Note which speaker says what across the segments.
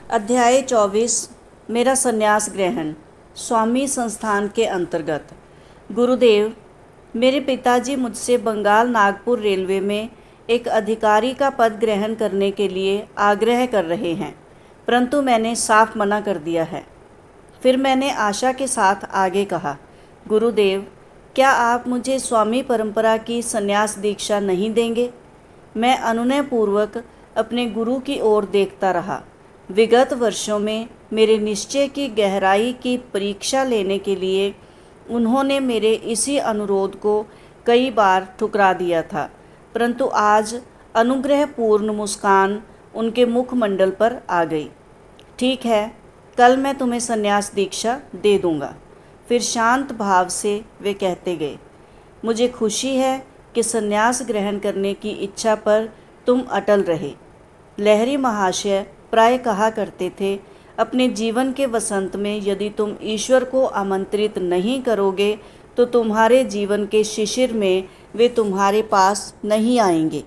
Speaker 1: अध्याय 24 मेरा संन्यास ग्रहण। स्वामी संस्थान के अंतर्गत। गुरुदेव, मेरे पिताजी मुझसे बंगाल नागपुर रेलवे में एक अधिकारी का पद ग्रहण करने के लिए आग्रह कर रहे हैं, परंतु मैंने साफ मना कर दिया है। फिर मैंने आशा के साथ आगे कहा, गुरुदेव, क्या आप मुझे स्वामी परंपरा की संन्यास दीक्षा नहीं देंगे? मैं अनुनयपूर्वक अपने गुरु की ओर देखता रहा। विगत वर्षों में मेरे निश्चय की गहराई की परीक्षा लेने के लिए उन्होंने मेरे इसी अनुरोध को कई बार ठुकरा दिया था, परंतु आज अनुग्रहपूर्ण मुस्कान उनके मुखमंडल पर आ गई। ठीक है, कल मैं तुम्हें संन्यास दीक्षा दे दूंगा। फिर शांत भाव से वे कहते गए, मुझे खुशी है कि संन्यास ग्रहण करने की इच्छा पर तुम अटल रहे। लहरी महाशय प्राय कहा करते थे, अपने जीवन के वसंत में यदि तुम ईश्वर को आमंत्रित नहीं करोगे तो तुम्हारे जीवन के शिशिर में वे तुम्हारे पास नहीं आएंगे।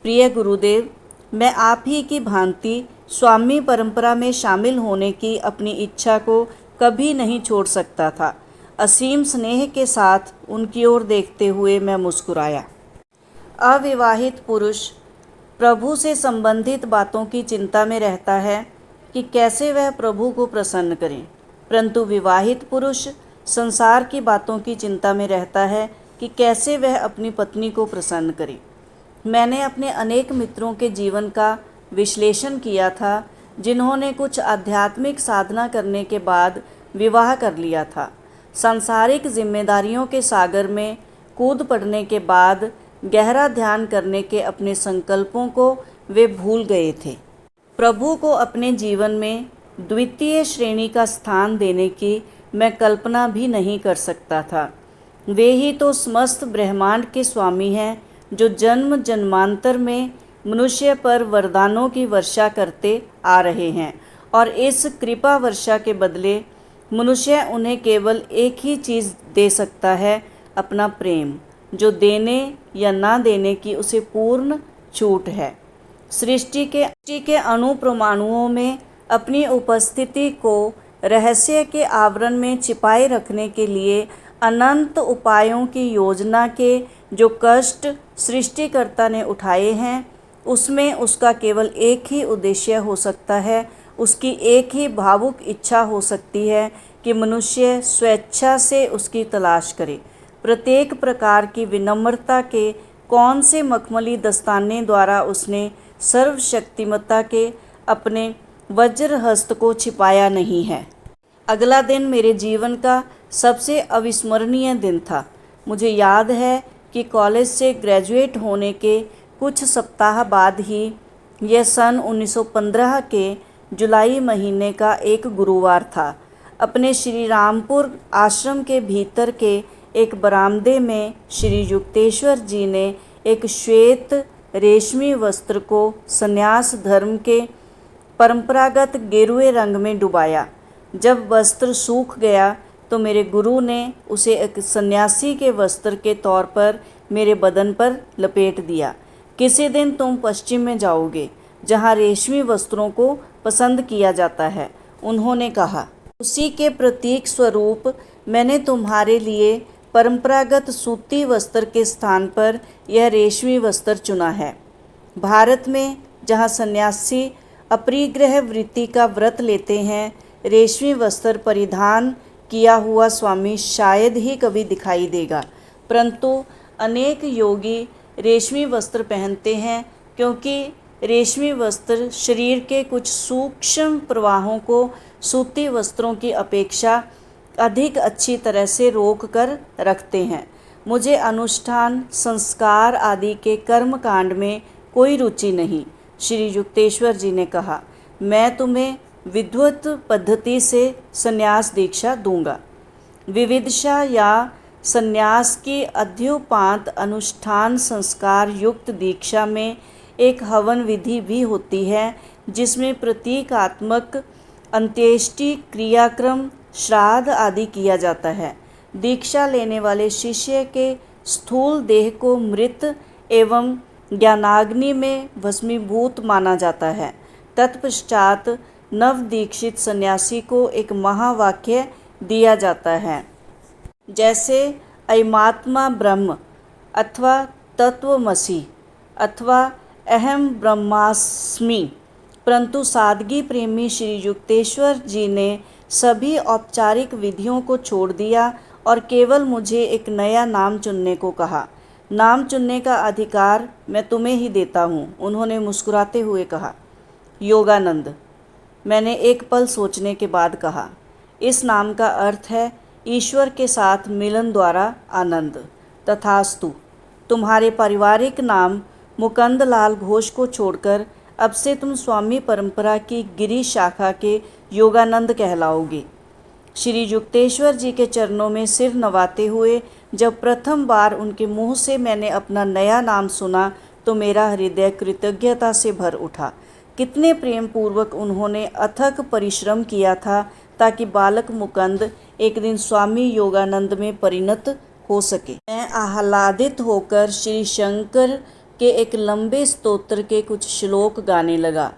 Speaker 1: प्रिय गुरुदेव, मैं आप ही की भांति स्वामी परंपरा में शामिल होने की अपनी इच्छा को कभी नहीं छोड़ सकता था। असीम स्नेह के साथ उनकी ओर देखते हुए मैं मुस्कुराया। अविवाहित पुरुष प्रभु से संबंधित बातों की चिंता में रहता है कि कैसे वह प्रभु को प्रसन्न करें, परंतु विवाहित पुरुष संसार की बातों की चिंता में रहता है कि कैसे वह अपनी पत्नी को प्रसन्न करे। मैंने अपने अनेक मित्रों के जीवन का विश्लेषण किया था, जिन्होंने कुछ आध्यात्मिक साधना करने के बाद विवाह कर लिया था। सांसारिक जिम्मेदारियों के सागर में कूद पड़ने के बाद गहरा ध्यान करने के अपने संकल्पों को वे भूल गए थे। प्रभु को अपने जीवन में द्वितीय श्रेणी का स्थान देने की मैं कल्पना भी नहीं कर सकता था। वे ही तो समस्त ब्रह्मांड के स्वामी हैं, जो जन्म जन्मांतर में मनुष्य पर वरदानों की वर्षा करते आ रहे हैं, और इस कृपा वर्षा के बदले मनुष्य उन्हें केवल एक ही चीज़ दे सकता है, अपना प्रेम, जो देने या ना देने की उसे पूर्ण छूट है। सृष्टि के अणु परमाणुओं में अपनी उपस्थिति को रहस्य के आवरण में छिपाए रखने के लिए अनंत उपायों की योजना के जो कष्ट सृष्टिकर्ता ने उठाए हैं, उसमें उसका केवल एक ही उद्देश्य हो सकता है, उसकी एक ही भावुक इच्छा हो सकती है कि मनुष्य स्वेच्छा से उसकी तलाश करे। प्रत्येक प्रकार की विनम्रता के कौन से मखमली दस्ताने द्वारा उसने सर्वशक्तिमत्ता के अपने वज्र हस्त को छिपाया नहीं है। अगला दिन मेरे जीवन का सबसे अविस्मरणीय दिन था। मुझे याद है कि कॉलेज से ग्रेजुएट होने के कुछ सप्ताह बाद ही, यह सन 1915 के जुलाई महीने का एक गुरुवार था, अपने श्री रामपुर आश्रम के भीतर के एक बरामदे में श्री युक्तेश्वर जी ने एक श्वेत रेशमी वस्त्र को संन्यास धर्म के परंपरागत गेरुए रंग में डुबाया। जब वस्त्र सूख गया तो मेरे गुरु ने उसे एक सन्यासी के वस्त्र के तौर पर मेरे बदन पर लपेट दिया। किसी दिन तुम पश्चिम में जाओगे, जहाँ रेशमी वस्त्रों को पसंद किया जाता है, उन्होंने कहा। उसी के प्रतीक स्वरूप मैंने तुम्हारे लिए परंपरागत सूती वस्त्र के स्थान पर यह रेशमी वस्त्र चुना है। भारत में जहाँ सन्यासी अपरिग्रह वृत्ति का व्रत लेते हैं, रेशमी वस्त्र परिधान किया हुआ स्वामी शायद ही कभी दिखाई देगा, परंतु अनेक योगी रेशमी वस्त्र पहनते हैं, क्योंकि रेशमी वस्त्र शरीर के कुछ सूक्ष्म प्रवाहों को सूती वस्त्रों की अपेक्षा अधिक अच्छी तरह से रोक कर रखते हैं। मुझे अनुष्ठान, संस्कार आदि के कर्म कांड में कोई रुचि नहीं, श्री युक्तेश्वर जी ने कहा। मैं तुम्हें विद्वत पद्धति से संन्यास दीक्षा दूंगा। विविधशा या संन्यास की अध्युपांत अनुष्ठान संस्कार युक्त दीक्षा में एक हवन विधि भी होती है, जिसमें प्रतीकात्मक अंत्येष्टि क्रियाक्रम, श्राद्ध आदि किया जाता है। दीक्षा लेने वाले शिष्य के स्थूल देह को मृत एवं ज्ञानाग्नि में भस्मीभूत माना जाता है। तत्पश्चात नव दीक्षित सन्यासी को एक महावाक्य दिया जाता है, जैसे अयमात्मा ब्रह्म अथवा तत्वमसि अथवा अहम ब्रह्मास्मि। परंतु सादगी प्रेमी श्री युक्तेश्वर जी ने सभी औपचारिक विधियों को छोड़ दिया और केवल मुझे एक नया नाम चुनने को कहा। नाम चुनने का अधिकार मैं तुम्हें ही देता हूँ, उन्होंने मुस्कुराते हुए कहा। योगानंद। मैंने एक पल सोचने के बाद कहा, इस नाम का अर्थ है ईश्वर के साथ मिलन द्वारा आनंद। तथास्तु। तुम्हारे पारिवारिक नाम मुकुंद लाल घोष को छोड़कर अब से तुम स्वामी परंपरा की गिरी शाखा के योगानंद कहलाओगे। श्री युक्तेश्वर जी के चरणों में सिर नवाते हुए जब प्रथम बार उनके मुंह से मैंने अपना नया नाम सुना तो मेरा हृदय कृतज्ञता से भर उठा। कितने प्रेम पूर्वक उन्होंने अथक परिश्रम किया था ताकि बालक मुकुंद एक दिन स्वामी योगानंद में परिणत हो सके। मैं आह्लादित होकर श्री शंकर के एक लंबे स्तोत्र के कुछ श्लोक गाने लगा।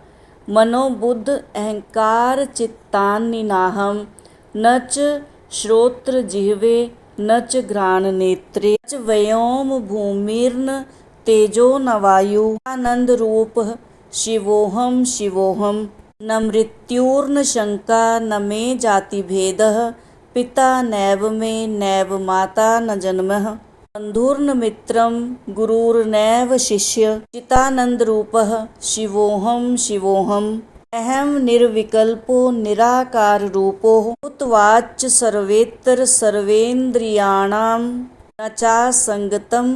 Speaker 1: मनोबुद्ध अहंकार चित्तान्निनाहम न च श्रोत्र जिह्वे न च घ्राण नेत्रे न च व्योम भूमिर्न तेजो न वायु आनंद रूप शिवोहम शिवोहम न मृत्युर्न शंका न मे जाति भेदः पिता नैव मे नैव माता न जन्मः बंधुर्न मित्रं गुरुर्नैव शिष्य चितानंद रूपः शिवोहम शिवोहम अहम निर्विकल्पो निराकार रूपो भूतवाच्च सर्वेतर सर्वेन्द्रियाणां न चासंगतं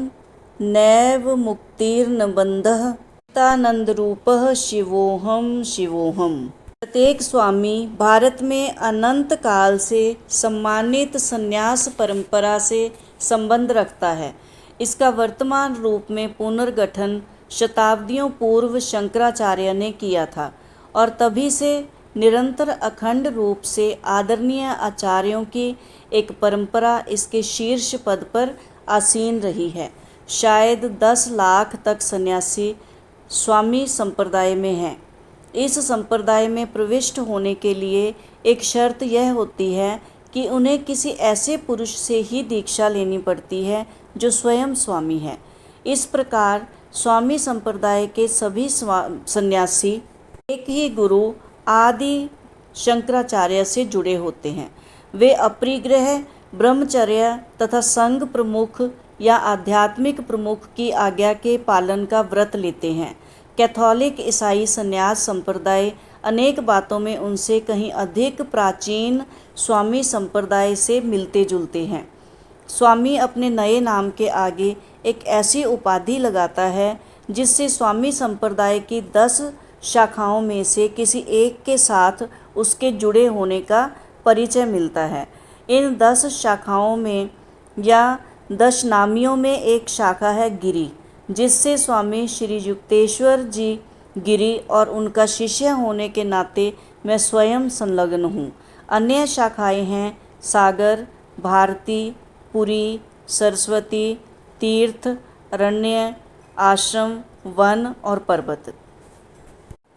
Speaker 1: नैव मुक्तिर्न बंधः चितानंद रूपः शिवोहम शिवोहम। प्रत्येक स्वामी भारत में अनंत काल से सम्मानित संन्यास परंपरा से संबंध रखता है। इसका वर्तमान रूप में पुनर्गठन शताब्दियों पूर्व शंकराचार्य ने किया था और तभी से निरंतर अखंड रूप से आदरणीय आचार्यों की एक परंपरा इसके शीर्ष पद पर आसीन रही है। शायद 10 लाख तक सन्यासी स्वामी संप्रदाय में हैं। इस संप्रदाय में प्रविष्ट होने के लिए एक शर्त यह होती है कि उन्हें किसी ऐसे पुरुष से ही दीक्षा लेनी पड़ती है जो स्वयं स्वामी है। इस प्रकार स्वामी संप्रदाय के सभी सन्यासी एक ही गुरु आदि शंकराचार्य से जुड़े होते हैं। वे अपरिग्रह ब्रह्मचर्य तथा संघ प्रमुख या आध्यात्मिक प्रमुख की आज्ञा के पालन का व्रत लेते हैं। कैथोलिक ईसाई संन्यास संप्रदाय अनेक बातों में उनसे कहीं अधिक प्राचीन स्वामी संप्रदाय से मिलते जुलते हैं। स्वामी अपने नए नाम के आगे एक ऐसी उपाधि लगाता है जिससे स्वामी संप्रदाय की 10 शाखाओं में से किसी एक के साथ उसके जुड़े होने का परिचय मिलता है। इन 10 शाखाओं में या 10 नामियों में एक शाखा है गिरी, जिससे स्वामी श्री युक्तेश्वर जी गिरी और उनका शिष्य होने के नाते मैं स्वयं संलग्न हूँ। अन्य शाखाएं हैं सागर, भारती, पुरी, सरस्वती, तीर्थ, अरण्य, आश्रम, वन और पर्वत।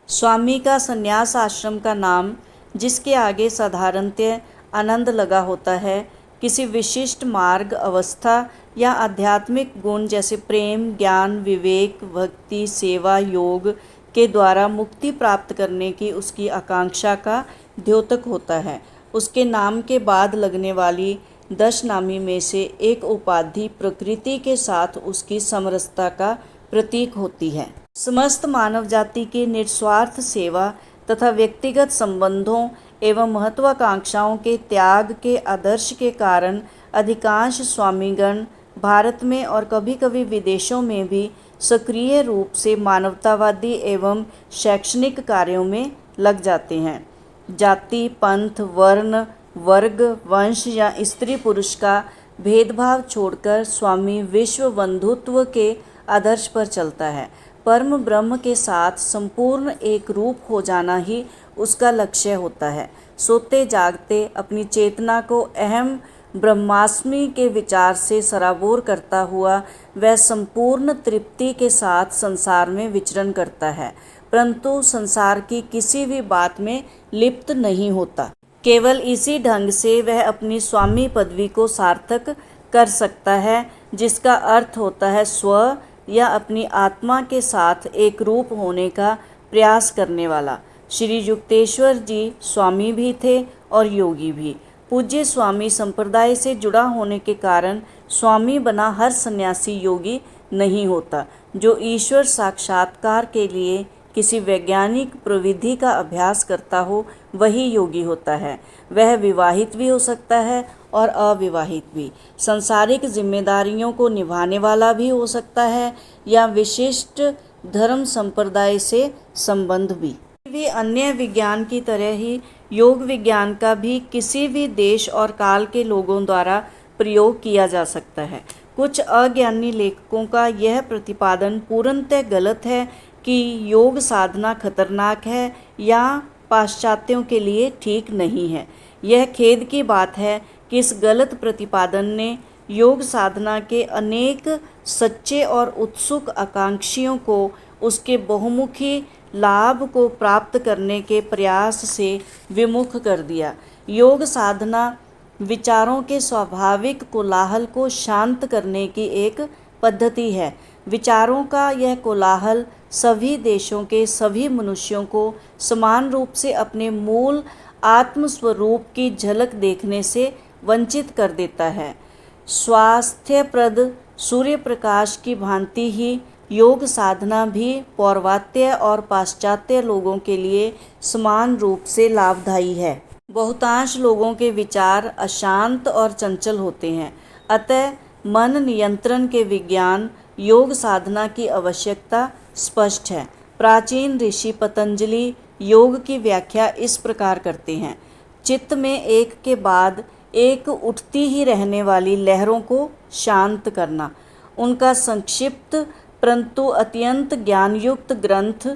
Speaker 1: स्वामी का संन्यास आश्रम का नाम, जिसके आगे साधारणतः आनंद लगा होता है, किसी विशिष्ट मार्ग, अवस्था या आध्यात्मिक गुण जैसे प्रेम, ज्ञान, विवेक, भक्ति, सेवा, योग के द्वारा मुक्ति प्राप्त करने की उसकी आकांक्षा का द्योतक होता है। उसके नाम के बाद लगने वाली 10 नामी में से एक उपाधि प्रकृति के साथ उसकी समरसता का प्रतीक होती है। समस्त मानव जाति की निस्वार्थ सेवा तथा व्यक्तिगत संबंधों एवं महत्वाकांक्षाओं के त्याग के आदर्श के कारण अधिकांश स्वामीगण भारत में और कभी कभी विदेशों में भी सक्रिय रूप से मानवतावादी एवं शैक्षणिक कार्यों में लग जाते हैं। जाति, पंथ, वर्ण, वर्ग, वंश या स्त्री पुरुष का भेदभाव छोड़कर स्वामी विश्व बंधुत्व के आदर्श पर चलता है। परम ब्रह्म के साथ संपूर्ण एक रूप हो जाना ही उसका लक्ष्य होता है। सोते जागते अपनी चेतना को अहम ब्रह्मास्मि के विचार से सराबोर करता हुआ वह संपूर्ण तृप्ति के साथ संसार में विचरण करता है, परंतु संसार की किसी भी बात में लिप्त नहीं होता। केवल इसी ढंग से वह अपनी स्वामी पदवी को सार्थक कर सकता है, जिसका अर्थ होता है स्व या अपनी आत्मा के साथ एक रूप होने का प्रयास करने वाला। श्री युक्तेश्वर जी स्वामी भी थे और योगी भी। पूज्य स्वामी संप्रदाय से जुड़ा होने के कारण स्वामी बना हर सन्यासी योगी नहीं होता। जो ईश्वर साक्षात्कार के लिए किसी वैज्ञानिक प्रविधि का अभ्यास करता हो वही योगी होता है। वह विवाहित भी हो सकता है और अविवाहित भी, सांसारिक जिम्मेदारियों को निभाने वाला भी हो सकता है या विशिष्ट धर्म संप्रदाय से संबंध भी अन्य विज्ञान की तरह ही योग विज्ञान का भी किसी भी देश और काल के लोगों द्वारा प्रयोग किया जा सकता है। कुछ अज्ञानी लेखकों का यह प्रतिपादन पूर्णतः गलत है कि योग साधना खतरनाक है या पाश्चात्यों के लिए ठीक नहीं है। यह खेद की बात है कि इस गलत प्रतिपादन ने योग साधना के अनेक सच्चे और उत्सुक आकांक्षियों को उसके बहुमुखी लाभ को प्राप्त करने के प्रयास से विमुख कर दिया। योग साधना विचारों के स्वाभाविक कोलाहल को शांत करने की एक पद्धति है। विचारों का यह कोलाहल सभी देशों के सभी मनुष्यों को समान रूप से अपने मूल आत्मस्वरूप की झलक देखने से वंचित कर देता है। स्वास्थ्यप्रद सूर्य प्रकाश की भांति ही योग साधना भी पौर्वात्य और पाश्चात्य लोगों के लिए समान रूप से लाभदायी है। बहुतांश लोगों के विचार अशांत और चंचल होते हैं, अतः मन नियंत्रण के विज्ञान योग साधना की आवश्यकता स्पष्ट है। प्राचीन ऋषि पतंजलि योग की व्याख्या इस प्रकार करते हैं: चित्त में एक के बाद एक उठती ही रहने वाली लहरों को शांत करना। उनका संक्षिप्त परंतु अत्यंत ज्ञानयुक्त ग्रंथ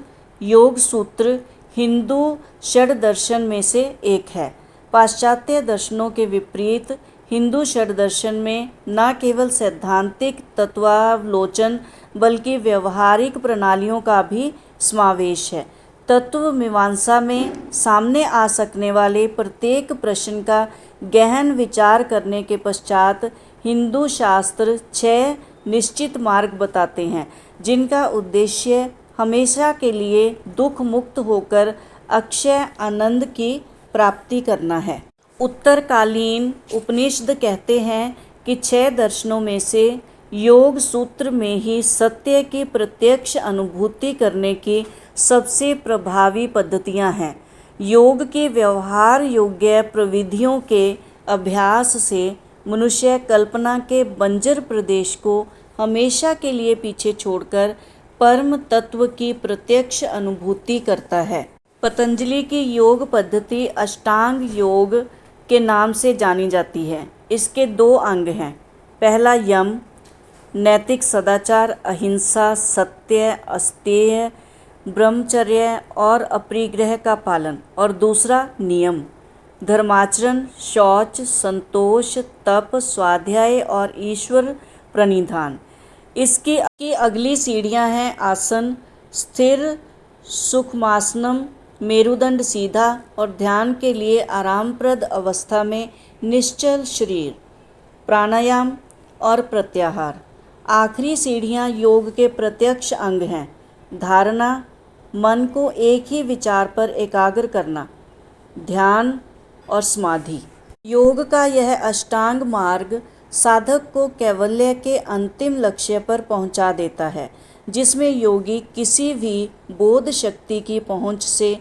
Speaker 1: योग सूत्र हिंदू षड दर्शन में से एक है। पाश्चात्य दर्शनों के विपरीत हिंदू षड दर्शन में न केवल सैद्धांतिक तत्वावलोचन बल्कि व्यवहारिक प्रणालियों का भी समावेश है। तत्व मीमांसा में सामने आ सकने वाले प्रत्येक प्रश्न का गहन विचार करने के पश्चात हिंदू शास्त्र 6 निश्चित मार्ग बताते हैं, जिनका उद्देश्य हमेशा के लिए दुख मुक्त होकर अक्षय आनंद की प्राप्ति करना है। उत्तरकालीन उपनिषद कहते हैं कि 6 दर्शनों में से योग सूत्र में ही सत्य की प्रत्यक्ष अनुभूति करने की सबसे प्रभावी पद्धतियां हैं। योग की व्यवहार योग्य प्रविधियों के अभ्यास से मनुष्य कल्पना के बंजर प्रदेश को हमेशा के लिए पीछे छोड़कर परम तत्व की प्रत्यक्ष अनुभूति करता है। पतंजलि की योग पद्धति अष्टांग योग के नाम से जानी जाती है। इसके 2 अंग हैं। पहला यम, नैतिक सदाचार, अहिंसा, सत्य, अस्तेय, ब्रह्मचर्य और अपरिग्रह का पालन, और दूसरा नियम, धर्माचरण, शौच, संतोष, तप, स्वाध्याय और ईश्वर प्रणिधान। इसकी अगली सीढ़ियां हैं आसन, स्थिर सुखमासनम, मेरुदंड सीधा और ध्यान के लिए आरामप्रद अवस्था में निश्चल शरीर, प्राणायाम और प्रत्याहार। आखिरी सीढ़ियां योग के प्रत्यक्ष अंग हैं: धारणा, मन को एक ही विचार पर एकाग्र करना, ध्यान और समाधि। योग का यह अष्टांग मार्ग साधक को कैवल्य के अंतिम लक्ष्य पर पहुंचा देता है, जिसमें योगी किसी भी बोध शक्ति की पहुंच से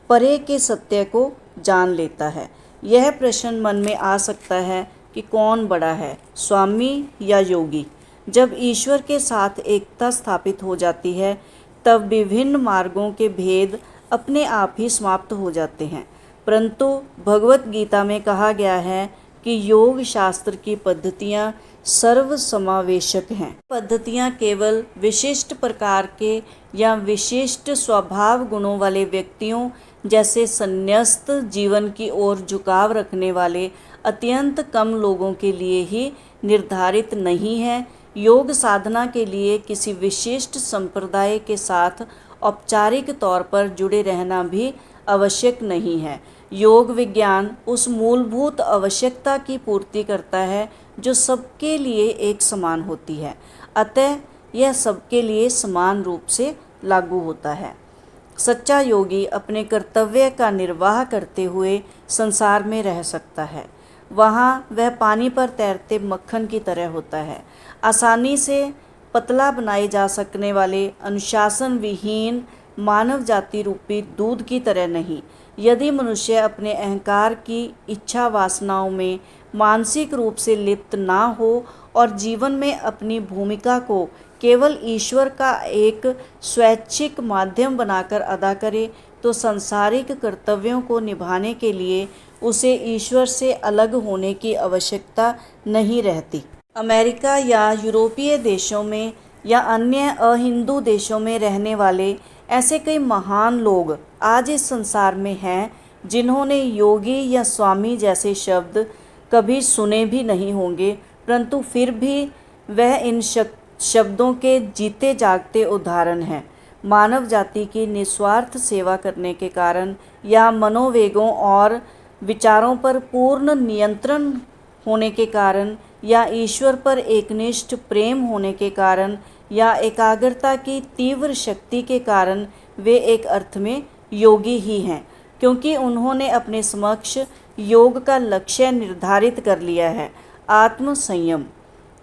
Speaker 1: परे के सत्य को जान लेता है। यह प्रश्न मन में आ सकता है कि कौन बड़ा है, स्वामी या योगी? जब ईश्वर के साथ एकता स्थापित हो जाती है तब विभिन्न मार्गों के भेद अपने आप ही समाप्त हो जाते हैं। परंतु भगवत गीता में कहा गया है कि योग शास्त्र की पद्धतियाँ सर्वसमावेशक हैं। पद्धतियाँ केवल विशिष्ट प्रकार के या विशिष्ट स्वभाव गुणों वाले व्यक्तियों जैसे संन्यस्त जीवन की ओर झुकाव रखने वाले अत्यंत कम लोगों के लिए ही निर्धारित नहीं है। योग साधना के लिए किसी विशिष्ट संप्रदाय के साथ औपचारिक तौर पर जुड़े रहना भी आवश्यक नहीं है। योग विज्ञान उस मूलभूत आवश्यकता की पूर्ति करता है जो सबके लिए एक समान होती है, अतः यह सबके लिए समान रूप से लागू होता है। सच्चा योगी अपने कर्तव्य का निर्वाह करते हुए संसार में रह सकता है। वहाँ वह पानी पर तैरते मक्खन की तरह होता है, आसानी से पतला बनाए जा सकने वाले अनुशासन विहीन मानव जाति रूपी दूध की तरह नहीं। यदि मनुष्य अपने अहंकार की इच्छा वासनाओं में मानसिक रूप से लिप्त ना हो और जीवन में अपनी भूमिका को केवल ईश्वर का एक स्वैच्छिक माध्यम बनाकर अदा करे, तो सांसारिक कर्तव्यों को निभाने के लिए उसे ईश्वर से अलग होने की आवश्यकता नहीं रहती। अमेरिका या यूरोपीय देशों में या अन्य अहिंदू देशों में रहने वाले ऐसे कई महान लोग आज इस संसार में हैं जिन्होंने योगी या स्वामी जैसे शब्द कभी सुने भी नहीं होंगे, परंतु फिर भी वह इन शब्दों के जीते जागते उदाहरण हैं। मानव जाति की निस्वार्थ सेवा करने के कारण या मनोवेगों और विचारों पर पूर्ण नियंत्रण होने के कारण या ईश्वर पर एकनिष्ठ प्रेम होने के कारण या एकाग्रता की तीव्र शक्ति के कारण वे एक अर्थ में योगी ही हैं, क्योंकि उन्होंने अपने समक्ष योग का लक्ष्य निर्धारित कर लिया है, आत्म संयम।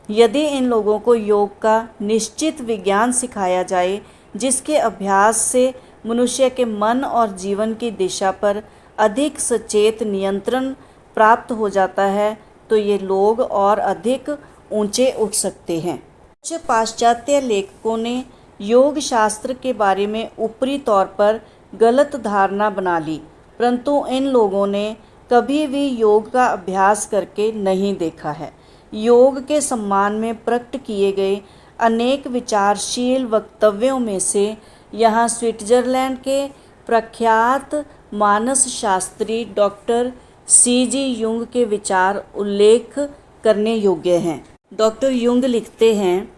Speaker 1: यदि इन लोगों को योग का निश्चित विज्ञान सिखाया जाए जिसके अभ्यास से मनुष्य के मन और जीवन की दिशा पर अधिक सचेत नियंत्रण प्राप्त हो जाता है, तो ये लोग और अधिक ऊंचे उठ सकते हैं। कुछ पाश्चात्य लेखकों ने योग शास्त्र के बारे में ऊपरी तौर पर गलत धारणा बना ली, परंतु इन लोगों ने कभी भी योग का अभ्यास करके नहीं देखा है। योग के सम्मान में प्रकट किए गए अनेक विचारशील वक्तव्यों में से यहाँ स्विट्जरलैंड के प्रख्यात मानस शास्त्री डॉक्टर C.G. युंग के विचार उल्लेख करने योग्य हैं। डॉक्टर युंग लिखते हैं,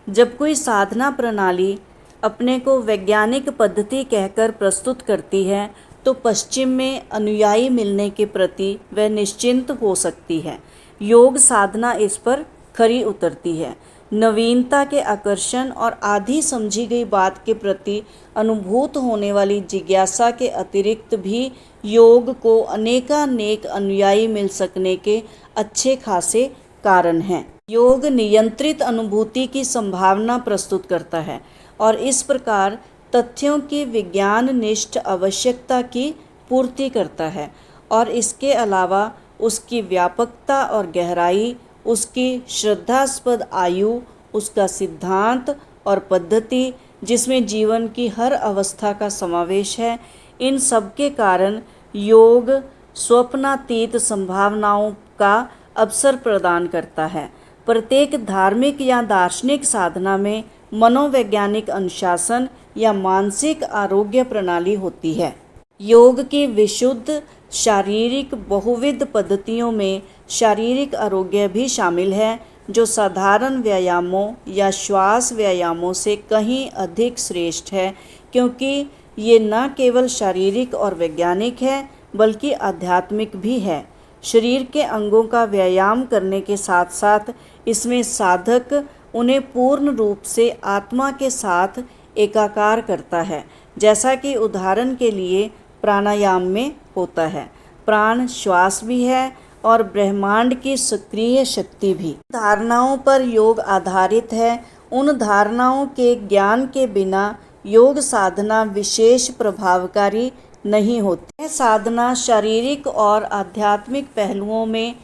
Speaker 1: जब कोई साधना प्रणाली अपने को वैज्ञानिक पद्धति कहकर प्रस्तुत करती है तो पश्चिम में अनुयायी मिलने के प्रति वह निश्चिंत हो सकती है। योग साधना इस पर खरी उतरती है। नवीनता के आकर्षण और आधी समझी गई बात के प्रति अनुभूत होने वाली जिज्ञासा के अतिरिक्त भी योग को अनेकानेक अनुयायी मिल सकने के अच्छे खासे कारण हैं। योग नियंत्रित अनुभूति की संभावना प्रस्तुत करता है और इस प्रकार तथ्यों की विज्ञाननिष्ठ आवश्यकता की पूर्ति करता है, और इसके अलावा उसकी व्यापकता और गहराई, उसकी श्रद्धास्पद आयु, उसका सिद्धांत और पद्धति जिसमें जीवन की हर अवस्था का समावेश है, इन सब के कारण योग स्वप्नातीत संभावनाओं का अवसर प्रदान करता है। प्रत्येक धार्मिक या दार्शनिक साधना में मनोवैज्ञानिक अनुशासन या मानसिक आरोग्य प्रणाली होती है। योग की विशुद्ध शारीरिक बहुविध पद्धतियों में शारीरिक आरोग्य भी शामिल है, जो साधारण व्यायामों या श्वास व्यायामों से कहीं अधिक श्रेष्ठ है, क्योंकि ये न केवल शारीरिक और वैज्ञानिक है बल्कि आध्यात्मिक भी है। शरीर के अंगों का व्यायाम करने के साथ साथ इसमें साधक उन्हें पूर्ण रूप से आत्मा के साथ एकाकार करता है, जैसा कि उदाहरण के लिए प्राणायाम में होता है। प्राण श्वास भी है और ब्रह्मांड की सक्रिय शक्ति भी। धारणाओं पर योग आधारित है। उन धारणाओं के ज्ञान के बिना योग साधना विशेष प्रभावकारी नहीं होती। यह साधना शारीरिक और आध्यात्मिक पहलुओं में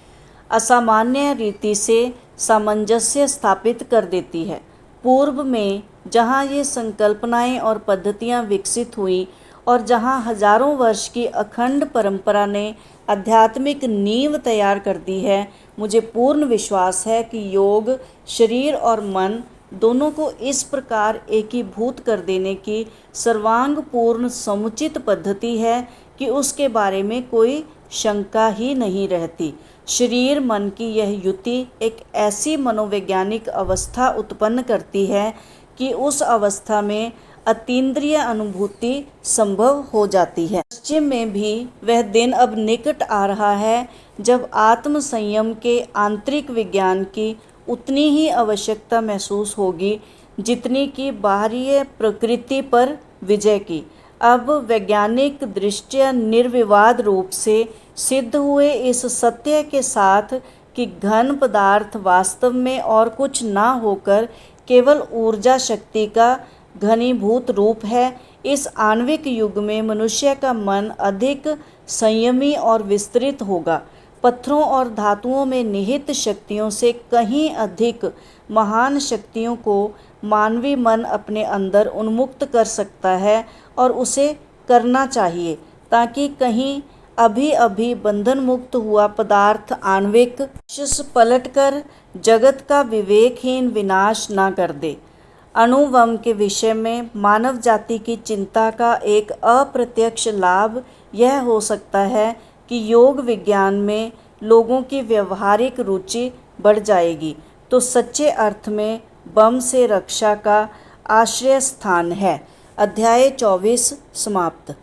Speaker 1: असामान्य रीति से सामंजस्य स्थापित कर देती है। पूर्व में जहाँ ये संकल्पनाएं और पद्धतियाँ विकसित हुई और जहाँ हजारों वर्ष की अखंड परंपरा ने आध्यात्मिक नींव तैयार कर दी है, मुझे पूर्ण विश्वास है कि योग शरीर और मन दोनों को इस प्रकार एकीभूत कर देने की सर्वांगपूर्ण समुचित पद्धति है कि उसके बारे में कोई शंका ही नहीं रहती। शरीर मन की यह युति एक ऐसी मनोवैज्ञानिक अवस्था उत्पन्न करती है कि उस अवस्था में अतीन्द्रिय अनुभूति संभव हो जाती है। पश्चिम में भी वह दिन अब निकट आ रहा है जब आत्म संयम के आंतरिक विज्ञान की उतनी ही आवश्यकता महसूस होगी जितनी कि बाहरी प्रकृति पर विजय की। अब वैज्ञानिक दृष्टया निर्विवाद रूप से सिद्ध हुए इस सत्य के साथ कि घन पदार्थ वास्तव में और कुछ ना होकर केवल ऊर्जा शक्ति का घनीभूत रूप है, इस आणविक युग में मनुष्य का मन अधिक संयमी और विस्तृत होगा। पत्थरों और धातुओं में निहित शक्तियों से कहीं अधिक महान शक्तियों को मानवीय मन अपने अंदर उन्मुक्त कर सकता है और उसे करना चाहिए, ताकि कहीं अभी अभी बंधन मुक्त हुआ पदार्थ आणविक पलटकर जगत का विवेकहीन विनाश न कर दे। अणुबम के विषय में मानव जाति की चिंता का एक अप्रत्यक्ष लाभ यह हो सकता है कि योग विज्ञान में लोगों की व्यवहारिक रुचि बढ़ जाएगी, तो सच्चे अर्थ में बम से रक्षा का आश्रय स्थान है। अध्याय 24 समाप्त।